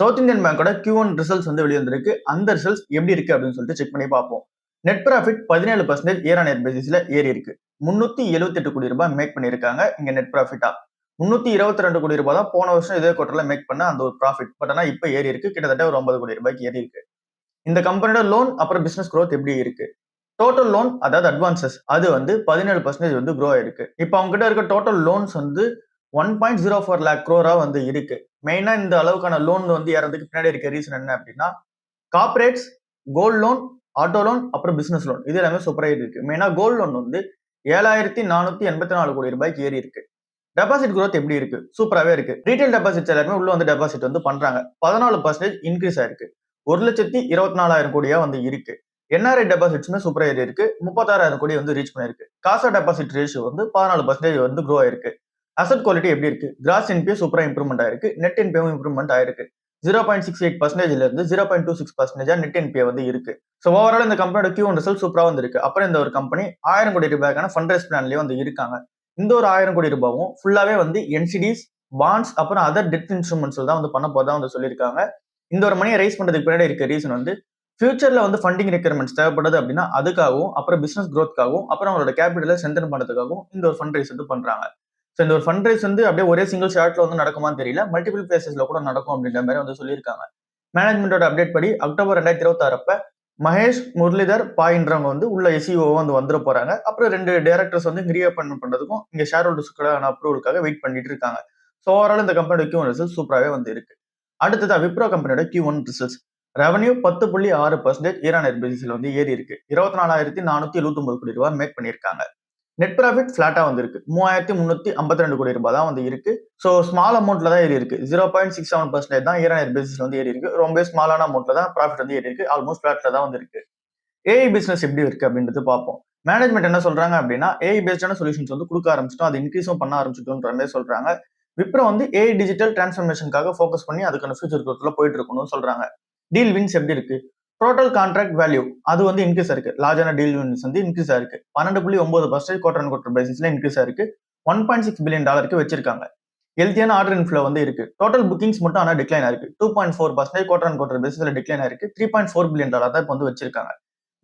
South Indian பேங்கோட Q1 results வந்து வெளிவந்திருக்கு. அந்த ரிசல்ட்ஸ் எப்படி இருக்கு அப்படின்னு சொல்லிட்டு செக் பண்ணி பார்ப்போம். Net profit 17% year on year பேசிஸ்ல ஏறி இருக்கு. 378 கோடி ரூபாய் மேக் பண்ணியிருக்காங்க இங்க நெட் ப்ராஃபிட்டா. 322 கோடி ரூபாய் தான் போன வருஷம் இதே குவார்டர்ல மேக் பண்ண அந்த ஒரு ப்ராஃபிட். பட் ஆனா இப்ப ஏறி இருக்கு. கிட்டத்தட்ட ஒரு 9 கோடி ரூபாய்க்கு ஏறி இருக்கு. இந்த கம்பெனியோட லோன் அப்புறம் பிசினஸ் growth எப்படி இருக்கு? டோட்டல் லோன் அதாவது அட்வான்சஸ் அது வந்து 17% வந்து க்ரோ ஆயிருக்கு. இப்போ அவங்க கிட்ட இருக்க டோட்டல் லோன்ஸ் வந்து 1.04 lakh crore வந்து இருக்கு. மெயினா இந்த அளவுக்கான லோன் வந்து ஏறதுக்கு பின்னாடி இருக்க ரீசன் என்ன அப்படின்னா corporates, gold loan, auto loan அப்புறம் பிசினஸ் லோன் இது எல்லாமே சூப்பரா இருக்கு. மெயினா கோல்ட் லோன் வந்து 7484 கோடி ரூபாய்க்கு ஏறி இருக்கு. டெபாசிட் growth எப்படி இருக்கு? சூப்பராவே இருக்கு. ரீட்டைல் டெபாசிட்ஸ் எல்லாருமே உள்ள வந்து டெபாசிட் வந்து பண்றாங்க. 14% இன்க்ரீஸ் ஆயிருக்கு. 1,24,000 கோடியா வந்து இருக்கு. என்ஆர்ஐ டெபாசிட்ஸ்மே சூப்பரா ஏறி இருக்கு. 36,000 கோடி வந்து ரீச் பண்ணிருக்கு. காசா டெபாசிட் ரேஷியோ வந்து 14% வந்து க்ரோ ஆயிருக்கு. அசெட் குவாலிட்டி எப்படி இருக்கு? கிராஸ் என்பிஏ சூப்பரா இம்ப்ரூவ்மெண்ட் ஆயிருக்கு. நெட் என்பிஏவும் இம்ப்ரூவ்மெண்ட் ஆயிருக்கு. 0.68% இருந்து 0.26% நெட் என்பிஏ வந்து இருக்கு. ஸோ ஓவரால் இந்த கம்பெனியோட Q1 ரிசல்ட் சூப்பரா வந்து இருக்கு. அப்புறம் இந்த ஒரு கம்பெனி 1000 கோடி ரூபாய்க்கான ஃபண்ட் ரைஸ் பிளான்லயே வந்து இருக்காங்க. இந்த ஒரு 1000 கோடி ரூபாயும் ஃபுல்லாவே வந்து என்சிடிஸ், பாண்ட்ஸ் அப்புறம் அதர் டெட் இன்ஸ்ட்ருமெண்ட்ஸ் தான் வந்து பண்ண போறதா வந்து சொல்லியிருக்காங்க. இந்த ஒரு மணியை ரைஸ் பண்றதுக்கு பின்னாடி இருக்க ரீசன் வந்து ஃபியூச்சர்ல வந்து ஃபண்டிங் ரெக்யர்மெண்ட்ஸ் தேவைப்படுது அப்படின்னா அதுக்காகவும் அப்புறம் பிசினஸ் growthக்காகவும் அப்புறம் அவங்களோட கேபிட்டலை ஸ்ட்ரென்தன் பண்றதுக்காகவும் இந்த ஒரு ஃபண்ட் ரைஸ் வந்து பண்றாங்க. ஸோ இந்த ஒரு ஃபண்ட் ரைஸ் வந்து அப்படியே ஒரே சிங்கிள் ஷாட்ல வந்து நடக்குமான்னு தெரியல. மல்டிபிள் பேசஸ்ல கூட நடக்கும் அப்படின்ற மாதிரி வந்து சொல்லியிருக்காங்க. மேனேஜ்மெண்டோட அப்டேட் படி அக்டோபர் 2026 அப்ப மகேஷ், முரளிதர், பாயின்றவங்க வந்து உள்ள எஸ்இஓ வந்து வந்துட போறாங்க. அப்புறம் 2 டைரக்டர்ஸ் வந்து ரீஅப்பாயின்மெண்ட் பண்றதுக்கும் இங்க ஷேர் ஹோல்டர்ஸ்க்கான அப்ரூவலுக்காக வெயிட் பண்ணிட்டு இருக்காங்க. ஸோ ஓவரால் இந்த கம்பெனியோட Q1 ரிசல்ட் சூப்பராகவே வந்து இருக்கு. அடுத்ததா விப்ரோ கம்பெனியோட Q1 results revenue 10.6% year on year பேசிஸ்ல வந்து ஏறி இருக்கு. 24,479 கோடி ரூபாய் மேக் பண்ணியிருக்காங்க. நெட் ப்ராஃபிட் ஃபிளாட்டா வந்திருக்கு. 3,352 கோடி ரூபாய் தான் வந்து இருக்கு. ஸோ ஸ்மால் அமௌண்ட்ல தான் ஏறி இருக்கு. 0.67% தான் இயர் ஆன் இயர் பேசிஸ்ல வந்து ஏறி இருக்கு. ரொம்ப ஸ்மாலான அமௌண்ட்ல தான் ப்ராஃபிட் வந்து ஏறி இருக்கு. ஆல்மோஸ்ட் ஃபிளாட்ல தான் வந்து இருக்கு. ஏஐ பிசினஸ் எப்படி இருக்கு அப்படின்றது பார்ப்போம். மேனேஜ்மெண்ட் என்ன சொல்றாங்க அப்படின்னா ஏஐ பேஸ்டான சொல்யூஷன்ஸ் வந்து கொடுக்க ஆரம்பிச்சிட்டோம், அது இன்க்ரீஸும் பண்ண ஆரம்பிச்சிட்டோன்ற மாதிரி சொல்றாங்க. விப்ரோ வந்து ஏஐ டிஜிட்டல் டிரான்ஸ்ஃபர்மேஷனுக்காக ஃபோக்கஸ் பண்ணி அதுக்கான ஃபியூச்சர் growthல போயிட்டு இருக்கணும்னு சொல்றாங்க. டீல் வின்ஸ் எப்படி இருக்கு? டோட்டல் கான்ட்ராக்ட் வேல்யூ அது வந்து இன்க்ரீஸ் ஆயிருக்கு. லார்ஜான டீல் வின்ஸ் வந்து இன்க்ரீஸ் ஆயிருக்கு. 12.9% குவார்டர் அண்ட் குவார்டர் பேசிஸ்ல இன்க்ரீஸ் ஆயிருக்கு. $1.6 பில்லியன் வச்சிருக்காங்க. ஹெல்த்தியான ஆர்டர் இன்ஃப்ளோ வந்து இருக்கு. டோட்டல் புக்கிங்ஸ் மட்டும் ஆனா டிக்ளைன் ஆயிருக்கு. 2.4% குவார்டர் அண்ட் குவார்டர் பேசிஸ்ல டிக்ளைன் ஆயிருக்கு. $3.4 பில்லியன் தான் இப்போ வந்து வச்சிருக்காங்க.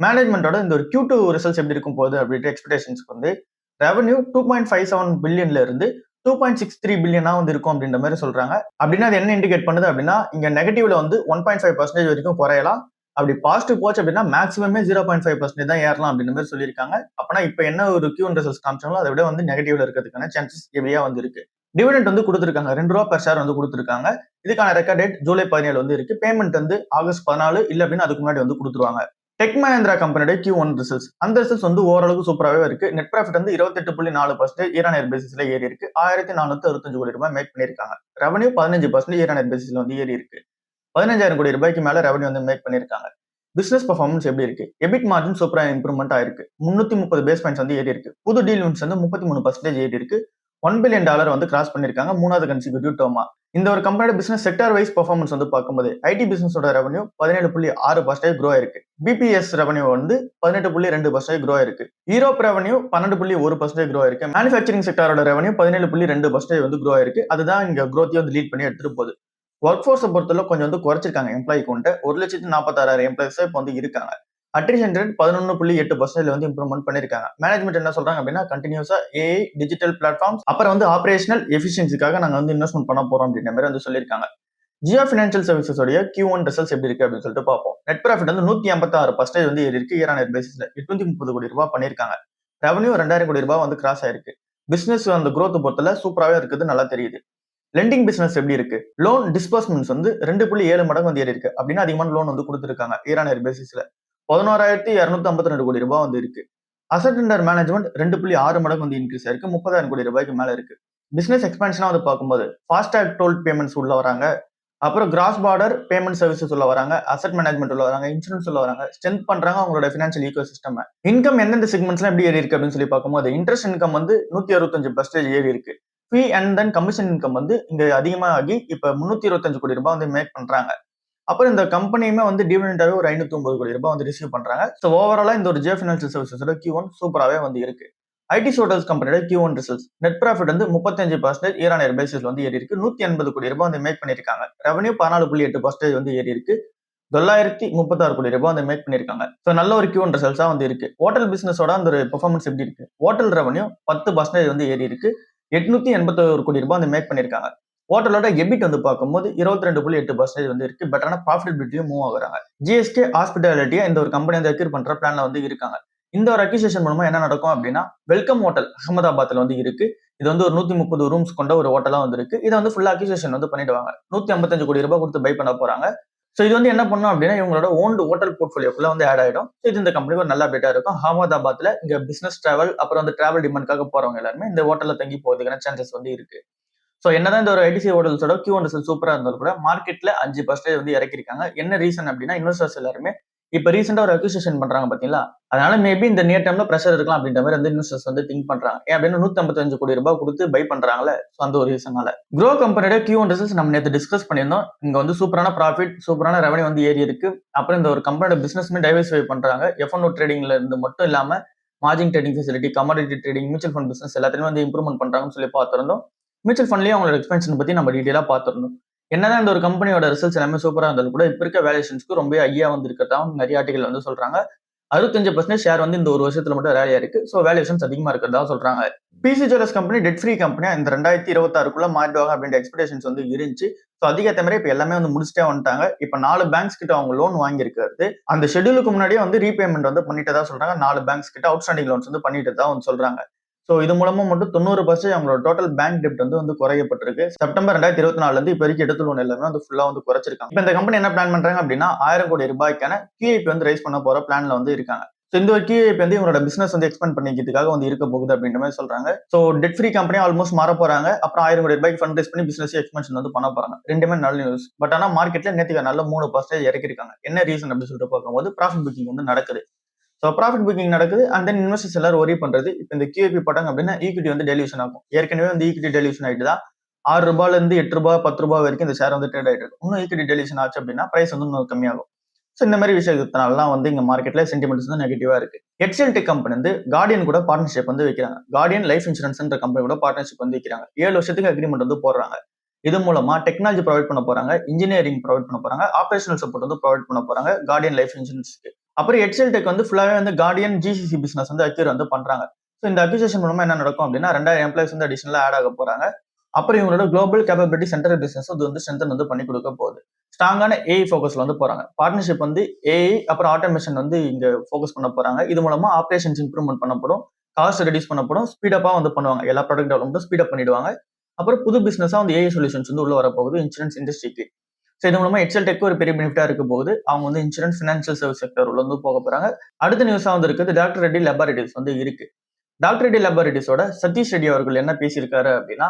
மேனேஜ்மெண்டோட இந்த ஒரு Q2 ரிசல்ட்ஸ் எப்படி இருக்கும் போது அப்படின்ட்டு எக்ஸ்பெக்டேஷன்ஸ்க்கு வந்து ரெவன்யூ 2.57 பில்லியன்ல இருந்து 2.63 பில்லியனா வந்து இருக்கும் அப்படின்ற மாதிரி சொல்றாங்க. அப்படின்னா அது என்ன இண்டிகேட் பண்ணுது அப்படின்னா இங்க நெகட்டிவ்ல வந்து 1.5% வரைக்கும் குறையலாம். அப்படி பாசிட்டிவ் போச்சு அப்படின்னா மேக்ஸிமமே 0.5% தான் ஏறலாம் அப்படின்ற மாதிரி சொல்லியிருக்காங்க. அப்பனா இப்ப என்ன ஒரு Q1 ரிசல்ட்ஸ் காமிச்சாங்களோ அதை விட வந்து நெகட்டிவ்ல இருக்கிறதுக்கான சான்சஸ் ஹெவியா வந்து இருக்கு. டிவிடெண்ட் வந்து கொடுத்துருக்காங்க. ₹2 per ஷேர் வந்து கொடுத்துருக்காங்க. இதுக்கான ரெக்கார்ட் டேட் ஜூலை 17 வந்து இருக்கு. பேமெண்ட் வந்து ஆகஸ்ட் 14 இல்ல அப்படின்னா அதுக்கு முன்னாடி வந்து கொடுத்துருவாங்க. டெக் மஹேந்திரா கம்பெனியோட Q1 ரிசல்ட்ஸ் அந்த ரிசல்ட்ஸ் வந்து ஓரளவுக்கு சூப்பராகவே இருக்கு. நெட் ப்ராஃபிட் வந்து 28.4% இயர் ஆன் இயர் பேசிஸ்ல ஏறி இருக்கு. 1465 கோடி ரூபாய் மேக் பண்ணியிருக்காங்க. ரெவன்யூ 15% இயர் ஆன் இயர் பேசிஸ்ல வந்து ஏறி இருக்கு. 15,000 கோடி ரூபாய்க்கு மேல ரெவன்யூ வந்து மேக் பண்ணியிருக்காங்க. பிசினஸ் பெர்ஃபார்மன்ஸ் எப்படி இருக்கு? எபிட் மார்ஜின் சூப்பரா இம்ப்ரூவ்மெண்ட் ஆயிருக்கு. 330 பேஸ் பாயிண்ட்ஸ் வந்து ஏறி இருக்கு. புது டீல் வின்ஸ் வந்து 33% ஏறி இருக்கு. $1 பில்லியன் வந்து கிராஸ் பண்ணிருக்காங்க 3வது கன்சிக்யூட்டிவ் டேர்மா. இந்த ஒரு கம்பெனியோட பிசினஸ் செக்டார் வைஸ் பெர்ஃபார்மன்ஸ் வந்து பார்க்கும்போது ஐடி பிசினஸோட ரெவன்யூ 17.6% க்ரோ ஆயிருக்கு. பிபிஎஸ் ரெவன்யூ வந்து 18.2% க்ரோ ஆயிருக்கு. யூரோப் ரெவன்யூ 12.1% க்ரோ ஆயிருக்கு. மேனுஃபேக்சரிங் செக்டாரோட ரெவன்யூ 17.2% வந்து க்ரோ ஆயிருக்கு. அதுதான் இங்க growth வந்து லீட் பண்ணி எடுத்துட்டு போகுது. ஒர்க் ஃபோர்ஸை பொறுத்தவரை கொஞ்சம் வந்து குறைச்சிருக்காங்க எம்ப்ளாயி கவுண்ட். 1,46,000 எம்ப்ளாயிஸ் இப்போ வந்து இருக்காங்க. அட்ரிஷன் ரேட் 11.8% வந்து இம்ப்ரூவ்மெண்ட் பண்ணிருக்காங்க. மேனேஜ்மெண்ட் என்ன சொல்றாங்க அப்படின்னா கண்டினியூஸா ஏஐ டிஜிட்டல் பிளாட்ஃபார்ம்ஸ் அப்புறம் வந்து ஆபரேஷனல் எஃபிஷியன்சிக்காக நாங்க வந்து இன்வெஸ்ட்மெண்ட் பண்ண போறோம் அப்படின்ற மாதிரி வந்து சொல்லியிருக்காங்க. ஜியோ ஃபினான்ஷியல் சர்வீசஸோட Q1 ரிசல்ட்ஸ் எப்படி இருக்கு அப்படின்னு சொல்லிட்டு பார்ப்போம். நெட் ப்ராஃபிட் வந்து 156% வந்து ஏறி இருக்கு. இயர் ஆன் இயர் பேசிஸ்ல 830 கோடி ரூபாய் பண்ணிருக்காங்க. ரெவன்யூ 2,000 கோடி ரூபாய் வந்து கிராஸ் ஆயிருக்கு. பிசினஸ் அந்த growth பொறுத்தல சூப்பராகவே இருக்குது, நல்லா தெரியுது. லெண்டிங் பிசினஸ் எப்படி இருக்கு? லோன் டிஸ்பர்ஸ்மெண்ட்ஸ் வந்து 2.7 மடங்கு வந்து ஏறி இருக்கு. அப்படின்னா அதிகமான லோன் வந்து கொடுத்துருக்காங்க இயர் ஆன் இயர் பேசிஸ்ல. 11,252 கோடி ரூபாய் வந்து இருக்கு. அசெட் அண்டர் மேனேஜ்மெண்ட் 2.6 மடங்கு வந்து இன்க்ரீஸ் ஆயிருக்கு. 30,000 கோடி ரூபாய்க்கு மேல இருக்கு. பிசினஸ் எக்ஸ்பான்ஷனா வந்து பார்க்கும்போது ஃபாஸ்டாக் டோல் பேமெண்ட்ஸ் உள்ள வராங்க. அப்புறம் கிராஸ் பார்டர் பேமெண்ட் சர்வீசஸ் உள்ள வராங்க. அசெட் மேனேஜ்மெண்ட் உள்ள வராங்க. இன்சூரன்ஸ் உள்ள வராங்க. ஸ்ட்ரென்த் பண்றாங்க அவங்களோட ஃபினான்ஷியல் ஈகோ சிஸ்டம். இன்கம் எந்தெந்த செக்மெண்ட்ஸ்லாம் எப்படி ஏறி இருக்கு அப்படின்னு சொல்லி பார்க்கும்போது இன்ட்ரெஸ்ட் இன்கம் வந்து 165% ஏறி இருக்கு. Fee and then commission income வந்து இங்க அதிகமாகி இப்ப 325 கோடி ரூபாய் வந்து மேக் பண்றாங்க. அப்புறம் இந்த கம்பெனியுமே வந்து டிவிடெண்டாவே ஒரு 509 கோடி ரூபாய் வந்து ரிசீவ் பண்றாங்க. ஸோ ஓவராலா இந்த ஒரு ஜியோ ஃபினான்ஷியல் சர்வீசஸோட Q1 சூப்பராகவே வந்து இருக்கு. ஐடி ஹோட்டல்ஸ் கம்பெனியோட Q1 ரிசல்ட்ஸ். நெட் ப்ராஃபிட் வந்து 35% இயர் ஆன் இயர் பேசிஸ்ல வந்து ஏறி இருக்கு. 180 கோடி ரூபாய் வந்து மேக் பண்ணிருக்காங்க. ரெவன்யூ 14.8% வந்து ஏறி இருக்கு. 936 கோடி ரூபாய் வந்து மேக் பண்ணிருக்காங்க. சோ நல்ல ஒரு Q1 ரிசல்ட்ஸா வந்து இருக்கு. ஹோட்டல் பிசினஸோட அந்த ஒரு பெர்ஃபார்மன்ஸ் எப்படி இருக்கு? ஹோட்டல் ரெவன்யூ 10% வந்து ஏறி இருக்கு. 881 கோடி ரூபாய் வந்து மேக் பண்ணிருக்காங்க. ஹோட்டலோட எபிட் வந்து பார்க்கும்போது 22.8% வந்து இருக்கு. பெட்டரான ப்ராஃபிட்டபிலிட்டியும் மூவ் ஆகுறாங்க. ஜிஎஸ்கே ஹாஸ்பிட்டாலிட்டியா இந்த ஒரு கம்பெனி வந்து அக்யூர் பண்ற பிளான்ல வந்து இருக்காங்க. இந்த ஒரு அக்யூசியேஷன் மூலமா என்ன நடக்கும் அப்படின்னா, வெல்கம் ஹோட்டல் அகமதாபாத்ல வந்து இருக்கு. இது வந்து ஒரு 130 ரூம்ஸ் கொண்ட ஒரு ஹோட்டலா வந்து இருக்கு. இதை வந்து ஃபுல்லா அக்யூசியேஷன் வந்து பண்ணிடுவாங்க. 155 கோடி ரூபாய் கொடுத்து பை பண்ண போறாங்க. சோ இது வந்து என்ன பண்ணும் அப்படின்னா, இவங்களோட ஓன்டு ஹோட்டல் போர்ட்ஃபோலியோக்குள்ள வந்து ஆட் ஆயிடும். இது இந்த கம்பெனிக்கு ஒரு நல்ல அப்டேட்டா இருக்கும். அகமதாபாத்ல இங்க பிசினஸ் டிராவல் அப்புறம் வந்து டிராவல் டிமாண்ட்காக போறவங்க எல்லாருமே இந்த ஹோட்டல்ல தங்கி போறதுக்கான சான்சஸ் வந்து இருக்கு. சோ என்னதான் இந்த ஒரு ஐடிசி ஹோட்டல்ஸோட Q1 ரிசல்ட் சூப்பரா இருந்தாலும் கூட மார்க்கெட்ல 5% வந்து இறக்கிருக்காங்க. என்ன ரீசன் அப்படின்னா, இன்வெஸ்டர்ஸ் எல்லாருமே இப்ப ரீசெண்டா ஒரு அக்யூசியேஷன் பண்றாங்க பாத்தீங்களா, அதனால மேபி இந்த நியர் டைம்ல பிரஷர் இருக்கலாம் அப்படின்ற மாதிரி வந்து இன்வெஸ்டர்ஸ் வந்து திங்க் பண்றாங்க. ஏன் அப்படின்னா 155 கோடி ரூபாய் கொடுத்து பை பண்றாங்கல்ல, அந்த ஒரு ரீசனால. க்ரோ கம்பெனியோட Q1 ரிசல்ட்ஸ் நம்ம நேத்து டிஸ்கஸ் பண்ணியிருந்தோம். இங்க வந்து சூப்பரான ப்ராஃபிட், சூப்பரான ரெவன்யூ வந்து ஏறி இருக்கு. அப்புறம் இந்த ஒரு கம்பெனியோட பிசினஸ்மே டைவர்சிஃபை பண்றாங்க. F&O ட்ரேடிங்ல இருந்து மட்டும் இல்லாம margin trading facility, commodity trading, mutual fund business எல்லாத்தையுமே வந்து இம்ப்ரூவ்மெண்ட் பண்றாங்கன்னு சொல்லி பார்த்திருந்தோம். மியூச்சுவல் ஃபண்ட்லயும் அவங்களோட எக்ஸ்பென்ஷன் பத்தி நம்ம டீடைலா பார்த்திருந்தோம். என்னதான் இந்த ஒரு கம்பெனியோட ரிசல்ட்ஸ் எல்லாமே சூப்பரா இருந்தாலும் கூட இப்ப இருக்க வேல்யூஷன்ஸ்க்கு ரொம்ப ஐயா வந்து இருக்கிறதா நிறைய ஆர்டிகல் வந்து சொல்றாங்க. 65% ஷேர் வந்து இந்த ஒரு வருஷத்துல மட்டும் ரேலியா இருக்கு. சோ வேல்யூஷன்ஸ் அதிகமா இருக்கிறதா சொல்றாங்க. PC jewellers company debt free கம்பெனியா இந்த 2026க்குள்ள மாறிடுவாங்க அப்படின்ற எக்ஸ்பெக்டேஷன்ஸ் வந்து இருந்துச்சு. சோ அதுக்கேற்ற மாதிரி இப்ப எல்லாமே வந்து முடிச்சுட்டே வந்துட்டாங்க. இப்ப 4 பேங்க்ஸ் கிட்ட அவங்க லோன் வாங்கியிருக்கிறது அந்த ஷெட்யூலுக்கு முன்னாடியே வந்து ரீபேமெண்ட் வந்து பண்ணிட்டதா சொல்றாங்க. 4 பேங்க்ஸ் கிட்ட அவுட்ஸ்டாண்டிங் லோன்ஸ் வந்து பண்ணிட்டு தான் வந்து சொல்றாங்க. சோ இது மூலமா மட்டும் 90% அவங்களோட டோட்டல் பேங்க் டெப்ட் வந்து குறையப்பட்டிருக்கு. செப்டம்பர் 2024 இருந்து இப்ப வரைக்கும் எடுத்த லோன் எல்லாமே வந்து ஃபுல்லா வந்து குறைச்சிருக்காங்க. இப்ப இந்த கம்பெனி என்ன பிளான் பண்றாங்க அப்படின்னா 1000 கோடி ரூபாய்க்கான QIP வந்து ரைஸ் பண்ண போற பிளான்ல வந்து இருக்காங்க. சோ இந்த ஒரு QIP வந்து இவங்களோட பிசினஸ் வந்து எக்ஸ்பேண்ட் பண்ணிக்கிறதுக்காக வந்து இருக்க போகுது அப்படின்ற மாதிரி சொல்றாங்க. So dead free company almost மாற போறாங்க. அப்புறம் 1000 கோடி ரூபாய்க்கு ஃபண்ட் ரைஸ் பண்ணி பிசினஸ் எக்ஸ்பென்ஷன் வந்து பண்ண போறாங்க. ரெண்டுமே நல்ல நியூஸ். பட் ஆனா மார்க்கெட்ல நேத்துக்கு நல்ல 3% இறக்கிருக்காங்க. என்ன ரீசன் அப்படின்னு சொல்லிட்டு பார்க்கும்போது ப்ராஃபிட் புக்கிங் வந்து நடக்குது. ஸோ ப்ராஃபிட் புக்கிங் நடக்குது அண்ட் தென் இன்வெஸ்டர்ஸ் எல்லாரும் ஒரி பண்றது இப்போ இந்த QIP போட்டாங்க அப்படின்னா ஈக்விட்டி வந்து டெலியூஷன் ஆகும். ஏற்கனவே வந்து ஈக்விட்டி டெலியூஷன் ஆயிட்டு தான் ₹6 இருந்து ₹8 ₹10 வரைக்கும் இந்த ஷேர் வந்து ட்ரேட் ஆயிட்டு இருக்கு. இன்னும் ஈக்விட்டி டெலியூஷன் ஆச்சு அப்படின்னா பிரைஸ் வந்து இன்னும் கம்மியாகும். ஸோ இந்த மாதிரி விஷயத்தினாலாம் வந்து இங்க மார்க்கெட்ல சென்டிமெண்ட்ஸ் வந்து நெகட்டிவா இருக்கு. எக்ஸெல் டெக் கம்பெனி வந்து கார்டியன் கூட பார்ட்னர்ஷிப் வந்து வைக்கிறாங்க. கார்டியன் லைஃப் இன்சூரன்ஸ்ன்ற கம்பெனி கூட பார்ட்னர்ஷிப் வந்து வைக்கிறாங்க. 7 வருஷத்துக்கு அக்ரிமெண்ட் வந்து போடுறாங்க. இது மூலமா டெக்னாலஜி ப்ரொவைட் பண்ண போறாங்க, இன்ஜினியரிங் ப்ரொவைட் பண்ண போறாங்க, ஆபரேஷனல் சப்போர்ட் வந்து ப்ரொவைட் பண்ண போறாங்க கார்டியன் லைஃப் இன்சூரன்ஸ்க்கு. அப்புறம் எக்ஸெல் டெக் வந்து ஃபுல்லாவே வந்து கார்டியன் GCC பிசினஸ் வந்து அக்யூர் வந்து பண்றாங்க. ஸோ இந்த அக்யூசேஷன் மூலமா என்ன நடக்கும் அப்படின்னா 2000 எம்ப்ளாய்ஸ் வந்து அடிஷனலா ஆட் ஆக போறாங்க. அப்புறம் இவங்களோட குளோபல் கேப்பபிலிட்டி சென்டர் பிசினஸ் அது வந்து ஸ்ட்ரென்தன் வந்து பண்ணி கொடுக்க போகுது. ஸ்ட்ராங்கான AI ஃபோக்கஸ்ல வந்து போறாங்க. பார்ட்னர்ஷிப் வந்து AI அப்புறம் ஆட்டோமேஷன் வந்து இங்க ஃபோக்கஸ் பண்ண போறாங்க. இது மூலமா ஆபரேஷன்ஸ் இம்ப்ரூவ்மெண்ட் பண்ணப்படும், காஸ்ட் ரெடியூஸ் பண்ணப்படும், ஸ்பீடப்பா வந்து பண்ணுவாங்க. எல்லா ப்ராடக்ட் டெவலப்மெண்ட்டும் ஸ்பீடப் பண்ணிடுவாங்க. அப்புறம் புது பிசினஸா வந்து AI சொல்யூஷன்ஸ் வந்து உள்ள வரப்போகுது இன்சூரன்ஸ் இண்டஸ்ட்ரிக்கு. ஸோ இது மூலமா எக்ஸெல் டெக் ஒரு பெரிய பெனிஃபிட்டா இருக்க போகுது. அவங்க வந்து இன்சூரன்ஸ் ஃபினான்ஷியல் சர்வீஸ் செக்டர் உள்ள வந்து போக போறாங்க. அடுத்த நியூஸா வந்து இருக்குது டாக்டர் ரெட்டி லேபரேட்டரிஸ் வந்து இருக்கு. டாக்டர் ரெட்டி லேபரேட்டரிஸோட சதீஷ் ரெட்டி அவர்கள் என்ன பேசியிருக்காரு அப்படின்னா,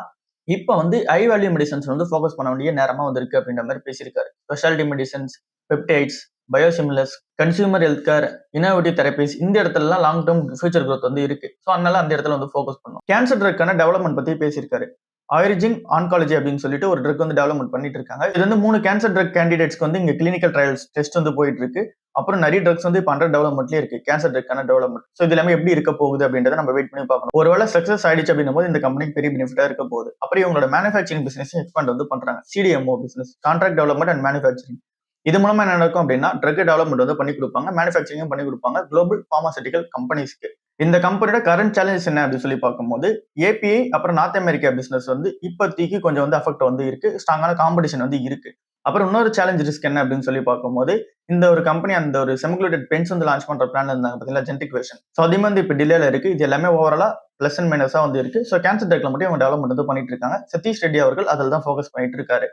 இப்ப வந்து ஹை வேல்யூ மெடிசன்ஸ் வந்து ஃபோக்கஸ் பண்ண வேண்டிய நேரமா வந்து இருக்கு அப்படின்ற மாதிரி பேசியிருக்காரு. Speciality medicines, peptides, biosimilars, consumer health care, innovative therapies இந்த இடத்துலலாம் லாங் டேர்ம் ஃபியூச்சர் growth வந்து இருக்கு. ஸோ அதனால அந்த இடத்துல வந்து ஃபோக்கஸ் பண்ணும். கேன்சர் ட்ரக்கான டெவலப்மெண்ட் பத்தி பேசியிருக்காரு. ஆரிஜின் ஆன்காலஜி அப்படின்னு சொல்லிட்டு ஒரு ட்ரக் வந்து டெவலப்மெண்ட் பண்ணிட்டு இருக்காங்க. இது வந்து 3 கேன்சர் ட்ரக் கேண்டிடேட்ஸ்க்கு வந்து இங்க கிளினிக்கல் ட்ரையல்ஸ் டெஸ்ட் வந்து போயிட்டு இருக்கு. அப்புறம் நிறைய ட்ரக்ஸ் வந்து இப்போ அண்டர் டெவலப்மெண்ட்லயே இருக்கு கேன்சர் ட்ரக்கான டெவலப்மெண்ட். ஸோ இது எல்லாமே எப்படி இருக்க போகுது அப்படின்றத நம்ம வெயிட் பண்ணி பார்க்கணும். ஒருவேளை சக்சஸ் ஆயிடுச்சு அப்படின்னும் போது இந்த கம்பெனிக்கு பெரிய பெனிஃபிட்டா இருக்க போகுது. அப்புறம் இவங்களோட மேனுஃபேக்சரிங் பிசினஸ் எக்ஸ்பாண்ட் வந்து பண்றாங்க. CDMO business, contract development and manufacturing. இது மூலமா என்ன நடக்கும் அப்படின்னா ட்ரக் டெவலப்மெண்ட் வந்து பண்ணி கொடுப்பாங்க, மேனுஃபேக்சரிங் பண்ணி கொடுப்பாங்க குளோபல் பார்மாசூட்டிக்கல் கம்பெனிஸ்க்கு. இந்த கம்பெனியோட கரண்ட் சேலஞ்சஸ் என்ன அப்படின்னு சொல்லி பார்க்கும்போது API அப்புறம் நார்த் அமெரிக்கா பிசினஸ் வந்து இப்போதைக்கு கொஞ்சம் வந்து அஃபெக்ட் வந்து இருக்கு. ஸ்ட்ராங்கான காம்படிஷன் வந்து இருக்கு. அப்புறம் இன்னொரு சேலஞ்ச் ரிஸ்க் என்ன அப்படின்னு சொல்லி பார்க்கும்போது இந்த ஒரு கம்பெனி அந்த ஒரு செமிகுலேட்டட் பென்ஸ் வந்து லான்ச் பண்ற பிளான் இருந்தாங்க பார்த்தீங்களா, ஜெனடிக் வெர்ஷன். ஸோ அதே வந்து இப்போ டிலேல இருக்கு. இது எல்லாமே ஓவராலா பிளஸ் அண்ட் மைனஸா வந்து இருக்கு. ஸோ கேன்சர் ட்ரக்ல மட்டும் இவங்க டெவலப்மெண்ட் வந்து பண்ணிட்டு இருக்காங்க. சதீஷ் ரெட்டி அவர்கள் அதில் தான் ஃபோக்கஸ் பண்ணிட்டு இருக்காரு.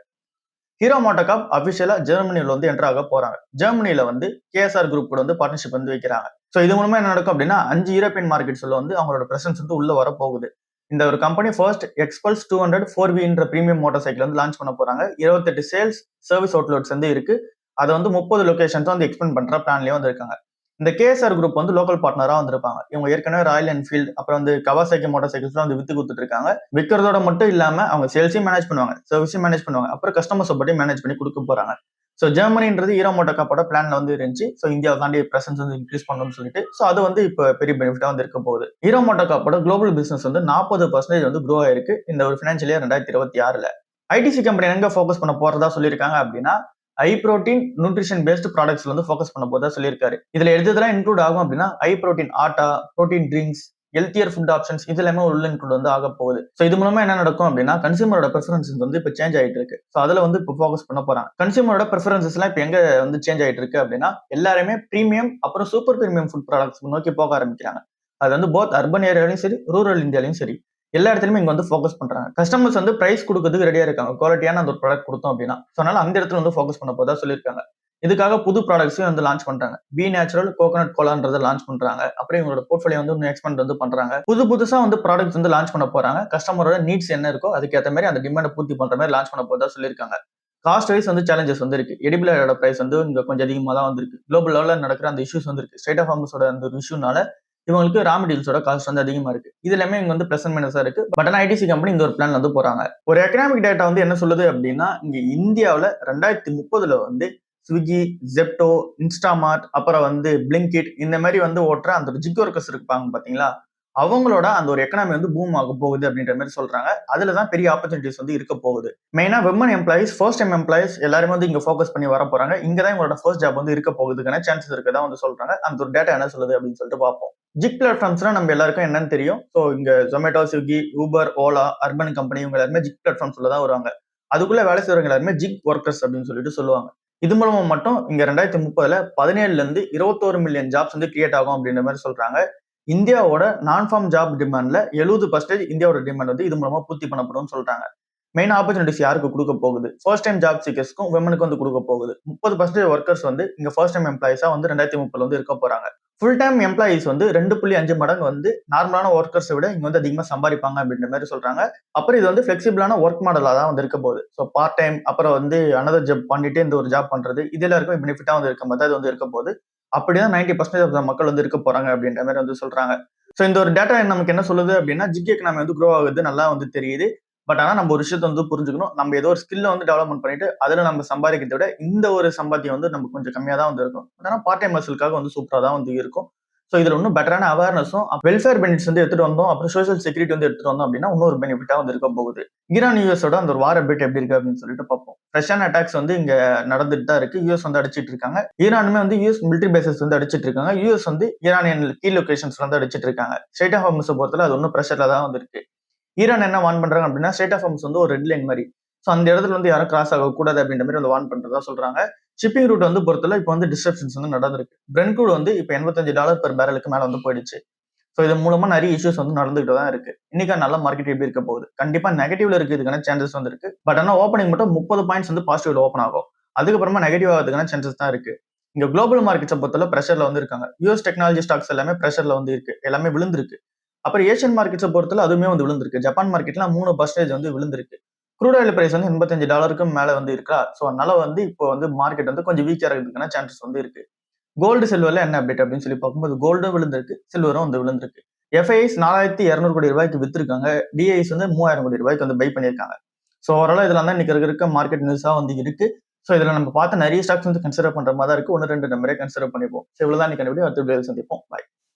ஹீரோ மோட்டோகார்ப் அபிஷியலா ஜெர்மனியில வந்து என்டர் ஆக போறாங்க. ஜெர்மனியில வந்து KSR குரூப் கூட வந்து பார்ட்னர்ஷிப் வந்து வைக்கிறாங்க. ஸோ இது மூலமா என்ன நடக்கும் அப்படின்னா 5 யூரோப்பியன் மார்க்கெட்ஸ்ல வந்து அவங்களோட பிரசன்ஸ் வந்து உள்ள வர போகுது. இந்த ஒரு company first Xpulse 200 4V premium motor cycle வந்து லான்ச் பண்ண போறாங்க. 28 சேல்ஸ் சர்வீஸ் அவுட்லெட்ஸ் வந்து இருக்கு. அதை வந்து 30 லொகேஷன்ஸ் வந்து எக்ஸ்பெண்ட் பண்ற பிளான்லயே வந்து இருக்காங்க. இந்த KSR குரூப் வந்து லோக்கல் பார்ட்னரா வந்திருப்பாங்க. இவங்க ஏற்கனவே ராயல் என்ஃபீல்ட் அப்புறம் வந்து கவாசாக்கி மோட்டார் சைக்கிள்ஸ் வந்து வித்து கொடுத்துட்டு இருக்காங்க. விற்கிறதோட மட்டும் இல்லாம அவங்க சேல்ஸையும் மேனேஜ் பண்ணுவாங்க, சர்வீஸையும் மேனேஜ் பண்ணுவாங்க, அப்புறம் கஸ்டமர் சப்போர்ட்டையும் மேனேஜ் பண்ணி கொடுக்க போறாங்க. ஸோ ஜெர்மனின்றது ஹீரோ மோட்டோகாப்போட பிளான்ல வந்து இருந்துச்சு. ஸோ இந்தியாவை தாண்டி பிரசன்ஸ் வந்து இன்க்ரீஸ் பண்ணணும்னு சொல்லிட்டு ஸோ அது வந்து இப்போ பெரிய பெனிஃபிட்டா வந்து இருக்க போகுது. ஹீரோ மோட்டோகாப்போட குளோபல் பிசினஸ் வந்து 40% வந்து க்ரோ ஆயிருக்கு இந்த ஒரு ஃபினான்ஷியல் இயர் 2026ல. ஐடிசி கம்பெனி எங்க ஃபோக்கஸ் பண்ண போறதா சொல்லியிருக்காங்க அப்படின்னா high protein nutrition based products வந்து ஃபோக்கஸ் பண்ண போதா சொல்லியிருக்காரு. இதுல எதுலாம் இன்க்ளூட் ஆகும் அப்படின்னா high protein atta, protein drinks, healthier food options இது எல்லாமே உள்ள இன்க்ளூட் வந்து ஆக போகுது. ஸோ இது மூலமா என்ன நடக்கும் அப்படின்னா கன்சியூமரோட ப்ரிஃபரன்சஸ் வந்து இப்போ சேஞ்ச் ஆயிட்டு இருக்கு. ஸோ அதுல வந்து இப்போ ஃபோக்கஸ் பண்ண போறாங்க. கன்சியூமரோட ப்ரிஃபரன்சஸ் எல்லாம் இப்போ எங்க வந்து சேஞ்ச் ஆயிட்டு இருக்கு அப்படின்னா எல்லாருமே பிரீமியம் அப்புறம் சூப்பர் பிரீமியம் ஃபுட் ப்ராடக்ட்ஸ் நோக்கி போக ஆரம்பிக்கிறாங்க. அது வந்து போத் அர்பன் ஏரியாலையும் சரி ரூரல் இந்தியாலையும் சரி எல்லா இடத்துலயுமே இங்க வந்து ஃபோக்கஸ் பண்றாங்க. கஸ்டமர்ஸ் வந்து பிரைஸ் கொடுக்கறதுக்கு ரெடியா இருக்காங்க குவாலிட்டியான அந்த ஒரு ப்ராடக்ட் கொடுத்தோம் அப்படின்னா. ஸோ அதனால அந்த இடத்துல வந்து ஃபோக்கஸ் பண்ண போதா சொல்லியிருக்காங்க. இதுக்காக புது ப்ராடக்ட்ஸையும் வந்து லான்ச் பண்றாங்க. பி நேச்சுரல் கோகனட் கோலான்றதை லான்ச் பண்றாங்க. அப்புறம் இவங்களோட போர்ட்ஃபோலியோ வந்து இன்னும் எக்ஸ்பேண்ட் வந்து பண்றாங்க. புதுசா வந்து ப்ராடக்ட்ஸ் வந்து லான்ச் பண்ண போறாங்க. கஸ்டமரோட நீட்ஸ் என்ன இருக்கோ அதுக்கேற்ற மாதிரி அந்த டிமாண்டை பூர்த்தி பண்ற மாதிரி லான்ச் பண்ண போதா சொல்லியிருக்காங்க. காஸ்ட் வைஸ் வந்து சேலஞ்சஸ் வந்து இருக்கு. எடிபிள் ஆயிலோட பிரைஸ் வந்து இங்க கொஞ்சம் அதிகமாக தான் வந்து இருக்கு. குளோபல் லெவல்ல நடக்கிற அந்த இஷ்யூஸ் வந்து இருக்கு. ஸ்டேட் ஆஃப் ஹார்மஸோட அந்த ஒரு இஷ்யூனால இவங்களுக்கு ரா மெட்டீரியல்ஸோட காஸ்ட் வந்து அதிகமா இருக்கு. இது எல்லாமே இங்க வந்து பிளஸ் அண்ட் மைனஸா இருக்கு. பட் ஆனா ஐடிசி கம்பெனி இந்த ஒரு பிளான் வந்து போறாங்க. ஒரு எக்கனாமிக் டேட்டா வந்து என்ன சொல்லுது அப்படின்னா இங்க இந்தியாவில 2030 வந்து ஸ்விக்கி, ஜெப்டோ, இன்ஸ்டாமார்ட், அப்புறம் வந்து பிளிங்கிட் இந்த மாதிரி வந்து ஓட்டுற அந்த ஜிக் ஒர்க்கர்ஸ் இருப்பாங்க பாத்தீங்களா, அவங்களோட அந்த ஒரு எக்கனாமி வந்து பூம் ஆக போகுது அப்படின்ற மாதிரி சொல்றாங்க. அதுலதான் பெரிய ஆப்பர்ச்சுனிட்டிஸ் வந்து இருக்க போகுது. மெயினா women employees, first time employees எல்லாருமே வந்து இங்க ஃபோக்கஸ் பண்ணி வர போறாங்க. இங்கதான் இவங்களோட ஃபர்ஸ்ட் ஜாப் வந்து இருக்க போகுதுக்கான சான்சஸ் இருக்கதா வந்து சொல்றாங்க. அந்த ஒரு டேட்டா என்ன சொல்லுது அப்படின்னு சொல்லிட்டு பார்ப்போம். ஜிக் பிளாட்ஃபார்ம்ஸ்னா நம்ம எல்லாருக்கும் என்னன்னு தெரியும். ஸோ இங்க Zomato, Swiggy, Uber, Ola, urban company இவங்க எல்லாருமே ஜிக் பிளாட்ஃபார்ம்ஸ்ல தான் வருவாங்க. அதுக்குள்ள வேலை செய்யறவங்க எல்லாருமே ஜிக் ஒர்க்கர்ஸ் அப்படின்னு சொல்லிட்டு சொல்லுவாங்க. இது மூலமா மட்டும் இங்க 2030ல 17ல இருந்து 21 மில்லியன் ஜாப்ஸ் வந்து கிரியேட் ஆகும் அப்படின்ற மாதிரி சொல்றாங்க. இந்தியாவோட நான் ஃபார்ம் ஜாப் டிமாண்ட்ல 70% இந்தியாவோட டிமாண்ட் வந்து இது மூலமா பூர்த்தி பண்ணப்படும் சொல்றாங்க. மெயின் ஆப்பர்ச்சுனிட்டிஸ் யாருக்கு கொடுக்க போகுது? ஃபர்ஸ்ட் டைம் ஜாப் சீக்கர்ஸ்க்கும் விமனுக்கு வந்து கொடுக்க போகுது. 30% ஒர்க்கர்ஸ் வந்து இங்க ஃபர்ஸ்ட் டைம் எம்ப்ளாயிஸா வந்து 2030 வந்து இருக்க போறாங்க. ஃபுல் டைம் எம்ப்ளாயிஸ் வந்து 2.5 மடங்கு வந்து நார்மலான ஒர்க்கர்ஸை விட இங்க வந்து அதிகமா சம்பாதிப்பாங்க அப்படின்ற மாதிரி சொல்றாங்க. அப்புறம் இது வந்து ஃபிளெக்சிபிளான ஒர்க் மாடலா தான் வந்து இருக்க போகுது. ஸோ பார்ட் டைம் அப்புறம் வந்து அனதர் ஜாப் பண்ணிட்டு இந்த ஒரு ஜாப் பண்றது இது எல்லாருக்கும் பெனிஃபிட்டா வந்து இருக்க மாதிரி அது வந்து இருக்க போகுது. அப்படிதான் 90% ஆஃப் மக்கள் வந்து இருக்க போறாங்க அப்படின்ற மாதிரி வந்து சொல்றாங்க. ஸோ இந்த ஒரு டேட்டா நமக்கு என்ன சொல்லுது அப்படின்னா ஜிக் எக்கனாமி வந்து க்ரோ ஆகுது நல்லா வந்து தெரியுது. பட் ஆனா நம்ம ஒரு விஷயத்த வந்து புரிஞ்சுக்கணும். நம்ம ஏதோ ஒரு ஸ்கில்ல வந்து டெவலப்மெண்ட் பண்ணிட்டு அதுல நம்ம சம்பாதிக்கிறத விட இந்த ஒரு சம்பாத்தியம் வந்து நமக்கு கொஞ்சம் கம்மியா தான் வந்து இருக்கும். பட் ஆனா பார்ட் டைம் மசலுக்காக வந்து சூப்பரா தான் வந்து இருக்கும். ஸோ இதுல இன்னும் பெட்டரான அவேர்னஸும் வெல்ஃபேர் பெனிஃபிட்ஸ் வந்து எடுத்துட்டு வந்தோம், அப்புறம் சோஷியல் செக்யூரிட்டி வந்து எடுத்துட்டு வந்தோம் அப்படின்னா இன்னொரு பெனிஃபிட்டா வந்து இருக்க போகுது. ஈரான் யூஎஸோட அந்த ஒரு வார் அப்டேட் எப்படி இருக்கு அப்படின்னு சொல்லிட்டு பார்ப்போம். ரஷ்யன் அட்டாக்ஸ் வந்து இங்க நடந்துட்டு தான் இருக்கு. யூஎஸ் வந்து அடிச்சிட்டு இருக்காங்க. ஈரானுமே வந்து யூஎஸ் மிலிட்டரி பேசஸ் வந்து அடிச்சிட்டு இருக்காங்க. யூஎஸ் வந்து ஈரானியன் கீ லொகேஷன்ஸ் வந்து அடிச்சிட்டு இருக்காங்க. ஸ்டேட் ஆஃப் ஹார்மஸை பொறுத்தல அது ஒன்றும் ப்ரெஷர்ல தான் வந்து இருக்கு. ஈரான் என்ன வான் பண்றாங்க அப்படின்னா ஸ்டேட் ஆஃப் ஹார்மஸ் வந்து ஒரு ரெட் லைன் மாதிரி. ஸோ அந்த இடத்துல வந்து யாரும் கிராஸ் ஆகக்கூடாது அப்படின்ற மாதிரி வந்து வான் பண்றதா சொல்றாங்க. ஷிப்பிங் ரூட் வந்து பொறுத்தல இப்போ வந்து டிஸ்ட்ரப்ஷன்ஸ் வந்து நடந்திருக்கு. பிரெண்ட் க்ரூட் வந்து இப்போ $85 per பேரலுக்கு மேல வந்து போயிடுச்சு. ஸோ இது மூலமா நிறைய இஷ்யூஸ் வந்து நடந்துகிட்டு தான் இருக்கு. இன்னைக்கு நல்ல மார்க்கெட் எப்படி இருக்க போகுது? கண்டிப்பா நெகட்டிவ்ல இருக்கிறதுக்கான சான்சஸ் வந்து இருக்கு. பட் ஆனா ஓப்பனிங் மட்டும் 30 பாயிண்ட்ஸ் வந்து பாசிட்டிவ்ல ஓப்பன் ஆகும். அதுக்கப்புறமா நெகட்டிவ் ஆகிறதுக்கான சான்சஸ் தான் இருக்கு. இங்க குளோபல் மார்க்கெட்ஸை பொறுத்தல பிரஷர்ல வந்து இருக்காங்க. யூஎஸ் டெக்னாலஜி ஸ்டாக்ஸ் எல்லாமே பிரஷர்ல வந்து இருக்கு. எல்லாமே விழுந்திருக்கு. அப்புறம் ஏஷியன் மார்க்கெட்ஸை பொறுத்தல அதுவுமே வந்து விழுந்திருக்கு. ஜப்பான் மார்க்கெட்ல 3% வந்து விழுந்திருக்கு. க்ரூட் ஆயில் பிரைஸ் வந்து $85 மேல வந்து இருக்கா. ஸோ அதனால வந்து இப்போ வந்து மார்க்கெட் வந்து கொஞ்சம் வீக்கா இருக்கிறதுக்கான சான்சஸ் வந்து இருக்கு. கோல்டு சில்வர்ல என்ன அப்டேட் அப்படின்னு சொல்லி பார்க்கும்போது கோல்டும் விழுந்திருக்கு, சில்வரும் வந்து விழுந்திருக்கு. எஃப்ஐஸ் 4200 கோடி ரூபாய்க்கு வித்திருக்காங்க. டிஐஸ் வந்து 3000 கோடி ரூபாய்க்கு வந்து பை பண்ணியிருக்காங்க. ஸோ ஓவரால் இதெல்லாம் தான் இன்னைக்கு இருக்க மார்க்கெட் நியூஸா வந்து இருக்கு. ஸோ இதுல நம்ம பார்த்த நிறைய ஸ்டாக்ஸ் வந்து கன்சிடர் பண்ற மாதிரி தான் இருக்கு. 1-2 நம்பரே கன்சிடர் பண்ணிப்போம். ஸோ இவ்வளவுதான் இன்னைக்கு வீடியோ. அடுத்த வீடியோவில் சந்திப்போம். பாய்.